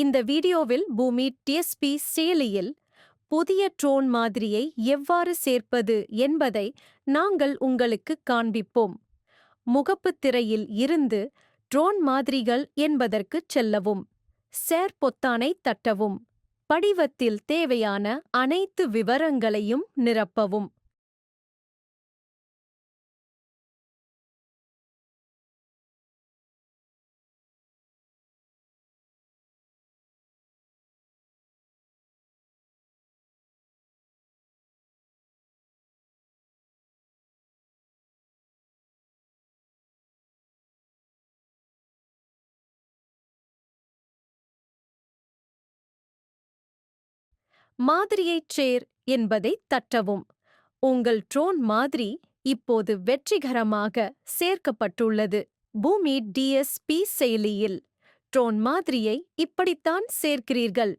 இந்த வீடியோவில் பூமி டிஎஸ்பி செயலியில் புதிய ட்ரோன் மாதிரியை எவ்வாறு சேர்ப்பது என்பதை நாங்கள் உங்களுக்கு காண்பிப்போம். முகப்புத் திரையில் இருந்து ட்ரோன் மாதிரிகள் என்பதற்குச் செல்லவும். ஷேர் பொத்தானை தட்டவும். படிவத்தில் தேவையான அனைத்து விவரங்களையும் நிரப்பவும். மாதிரியைச் சேர் என்பதைத் தட்டவும். உங்கள் ட்ரோன் மாதிரி இப்போது வெற்றிகரமாக சேர்க்கப்பட்டுள்ளது. பூமி டிஎஸ்பி செயலியில் ட்ரோன் மாதிரியை இப்படித்தான் சேர்க்கிறீர்கள்.